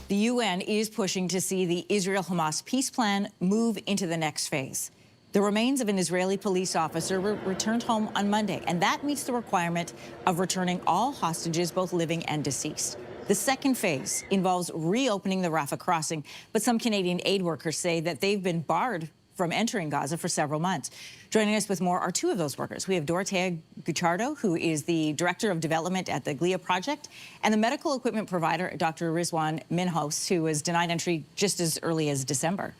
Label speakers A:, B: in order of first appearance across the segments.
A: The UN is pushing to see the Israel-Hamas peace plan move into the next phase. The remains of an Israeli police officer were returned home on Monday, and that meets the requirement of returning all hostages, both living and deceased. The second phase involves reopening the Rafah crossing, but some Canadian aid workers say that they've been barred from entering Gaza for several months. Joining us with more are two of those workers. We have Dorothea Guicciardo, who is the Director of Development at the GLIA project, and the medical equipment provider, Dr. Rizwan Minhous, who was denied entry just as early as December.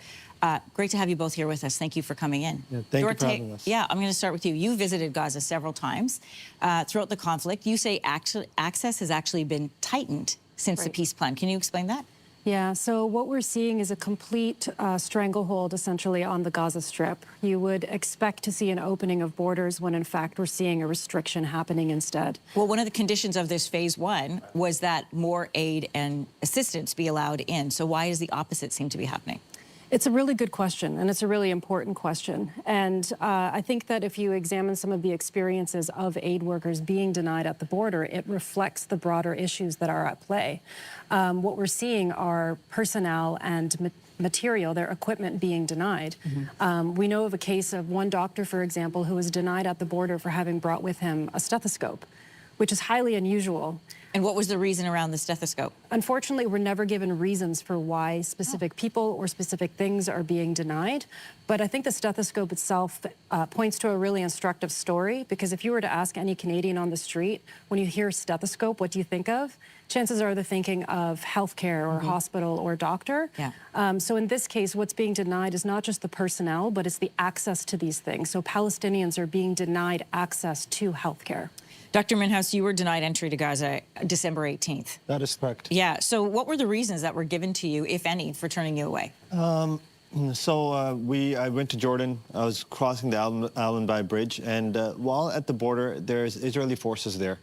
A: Great to have you both here with us. Thank you for coming in.
B: Yeah, thank you for having us.
A: Yeah, I'm going to start with you. You visited Gaza several times throughout the conflict. You say access has actually been tightened since the peace plan. Can you explain that?
C: Yeah, so what we're seeing is a complete stranglehold, essentially, on the Gaza Strip. You would expect to see an opening of borders when, in fact, we're seeing a restriction happening instead.
A: Well, one of the conditions of this phase one was that more aid and assistance be allowed in. So why does the opposite seem to be happening?
C: It's a really good question, and it's a really important question. And I think that if you examine some of the experiences of aid workers being denied at the border, it reflects the broader issues that are at play. What we're seeing are personnel and material, their equipment being denied. We know of a case of one doctor, for example, who was denied at the border for having brought with him a stethoscope, which is highly unusual.
A: And what was the reason around the stethoscope?
C: Unfortunately, we're never given reasons for why specific people or specific things are being denied. But I think the stethoscope itself points to a really instructive story, because if you were to ask any Canadian on the street, when you hear stethoscope, what do you think of? Chances are they're thinking of healthcare or hospital or doctor.
A: Yeah.
C: So in this case, what's being denied is not just the personnel, but it's the access to these things. So Palestinians are being denied access to healthcare.
A: Dr. Minhous, you were denied entry to Gaza December 18th.
B: That is correct.
A: Yeah, so what were the reasons that were given to you, if any, for turning you away?
B: I went to Jordan. I was crossing the Al-Anbai Bridge, and while at the border, there's Israeli forces there.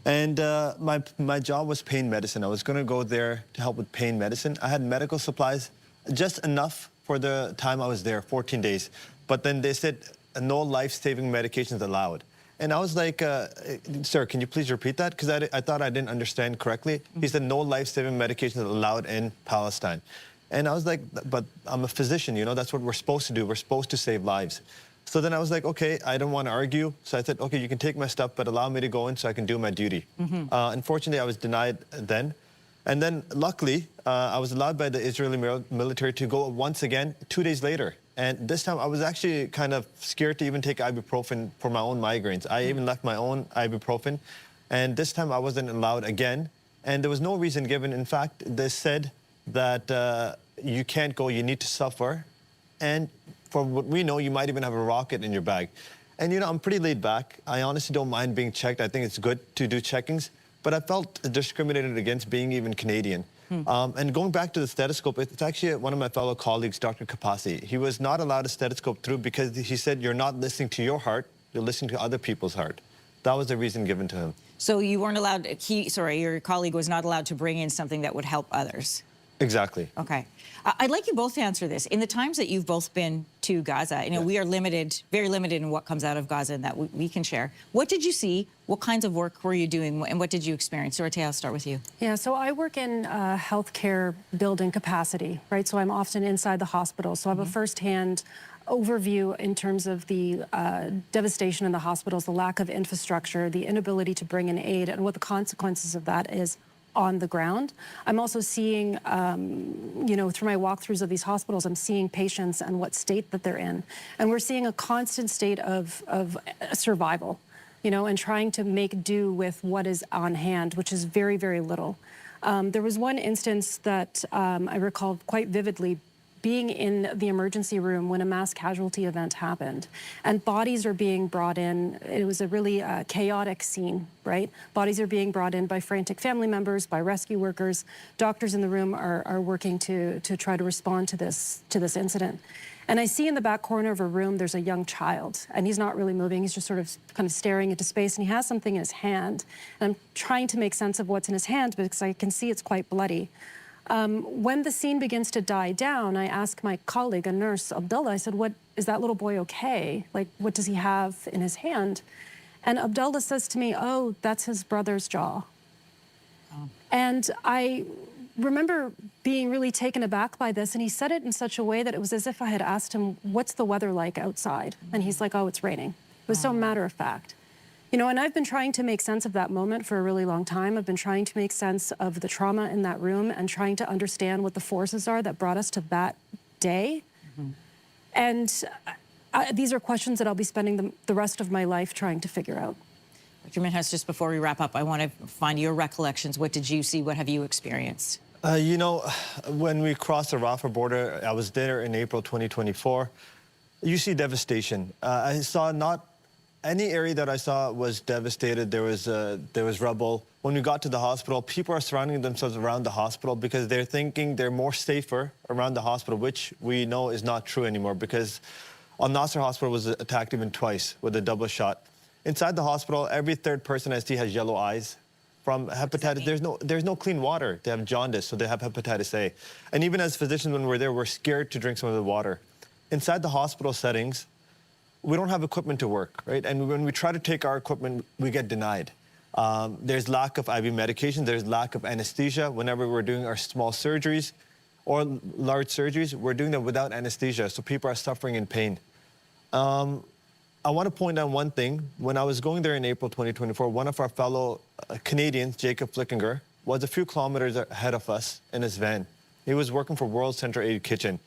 B: And my job was pain medicine. I was going to go there to help with pain medicine. I had medical supplies, just enough for the time I was there, 14 days. But then they said no life-saving medications allowed. And I was like, sir, can you please repeat that? Because I thought I didn't understand correctly. He said no life-saving medications allowed in Palestine. And I was like, but I'm a physician, you know, that's what we're supposed to do. We're supposed to save lives. So then I was like, okay, I don't want to argue. So I said, okay, you can take my stuff, but allow me to go in so I can do my duty. Unfortunately, I was denied then. And then luckily, I was allowed by the Israeli military to go once again 2 days later. And this time I was actually kind of scared to even take ibuprofen for my own migraines. I even left my own ibuprofen. And this time I wasn't allowed again. And there was no reason given. In fact, they said that you can't go, you need to suffer. And for what we know, you might even have a rocket in your bag. And you know, I'm pretty laid back. I honestly don't mind being checked. I think it's good to do checkings. But I felt discriminated against being even Canadian. And going back to the stethoscope, it's actually one of my fellow colleagues, Dr. Kapasi. He was not allowed a stethoscope through because he said, you're not listening to your heart, you're listening to other people's heart. That was the reason given to him.
A: So you weren't allowed, your colleague was not allowed to bring in something that would help others?
B: Exactly.
A: Okay. I'd like you both to answer this. In the times that you've both been to Gaza, you know, we are limited, very limited in what comes out of Gaza and that we can share. What did you see? What kinds of work were you doing? And what did you experience? Dorothea, I'll start with you.
C: Yeah, so I work in healthcare building capacity, right? So I'm often inside the hospital. So I have a firsthand overview in terms of the devastation in the hospitals, the lack of infrastructure, the inability to bring in aid, and what the consequences of that is on the ground. I'm also seeing, you know, through my walkthroughs of these hospitals, I'm seeing patients and what state that they're in. And we're seeing a constant state of survival, you know, and trying to make do with what is on hand, which is very, very little. There was one instance that I recall quite vividly, being in the emergency room when a mass casualty event happened, and bodies are being brought in. It was a really chaotic scene, right? Bodies are being brought in by frantic family members, by rescue workers. Doctors in the room are working to try to respond to this incident. And I see in the back corner of a room, there's a young child, and he's not really moving. He's just sort of kind of staring into space, and he has something in his hand. And I'm trying to make sense of what's in his hand because I can see it's quite bloody. When the scene begins to die down, I ask my colleague, a nurse, Abdullah, I said, "What is that little boy okay? Like, what does he have in his hand?" And Abdullah says to me, "Oh, that's his brother's jaw." Oh. And I remember being really taken aback by this, and he said it in such a way that it was as if I had asked him, what's the weather like outside? And he's like, oh, it's raining. It was so matter of fact. You know, and I've been trying to make sense of that moment for a really long time. I've been trying to make sense of the trauma in that room and trying to understand what the forces are that brought us to that day. And these are questions that I'll be spending the rest of my life trying to figure out.
A: Dr. Minhas, just before we wrap up, I want to find your recollections. What did you see? What have you experienced?
B: You know, when we crossed the Rafah border, I was there in April 2024. You see devastation. I saw not any area that I saw was devastated. There was rubble. When we got to the hospital, people are surrounding themselves around the hospital because they're thinking they're more safer around the hospital, which we know is not true anymore because Al-Nasser Hospital was attacked even twice with a double shot. Inside the hospital, every third person I see has yellow eyes from hepatitis. There's no clean water. They have jaundice, so they have hepatitis A. And even as physicians, when we're there, we're scared to drink some of the water. Inside the hospital settings, we don't have equipment to work, right? And when we try to take our equipment, we get denied. There's lack of IV medication. There's lack of anesthesia. Whenever we're doing our small surgeries or large surgeries, we're doing them without anesthesia, so people are suffering in pain. I want to point out one thing. When I was going there in April 2024, one of our fellow Canadians, Jacob Flickinger, was a few kilometers ahead of us in his van. He was working for World Central Aid Kitchen.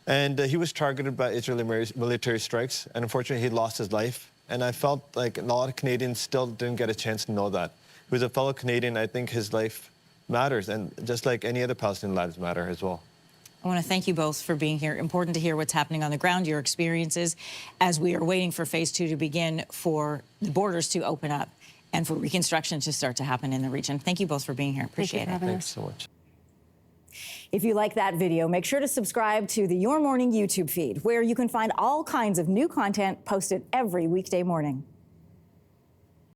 B: And he was targeted by Israeli military strikes, and unfortunately, he lost his life. And I felt like a lot of Canadians still didn't get a chance to know that. He was a fellow Canadian. I think his life matters, and just like any other Palestinian lives matter as well.
A: I want to thank you both for being here. Important to hear what's happening on the ground, your experiences, as we are waiting for phase 2 to begin, for the borders to open up, and for reconstruction to start to happen in the region. Thank you both for being here. Appreciate it.
B: Thanks so much.
D: If you like that video, make sure to subscribe to the Your Morning YouTube feed, where you can find all kinds of new content posted every weekday morning.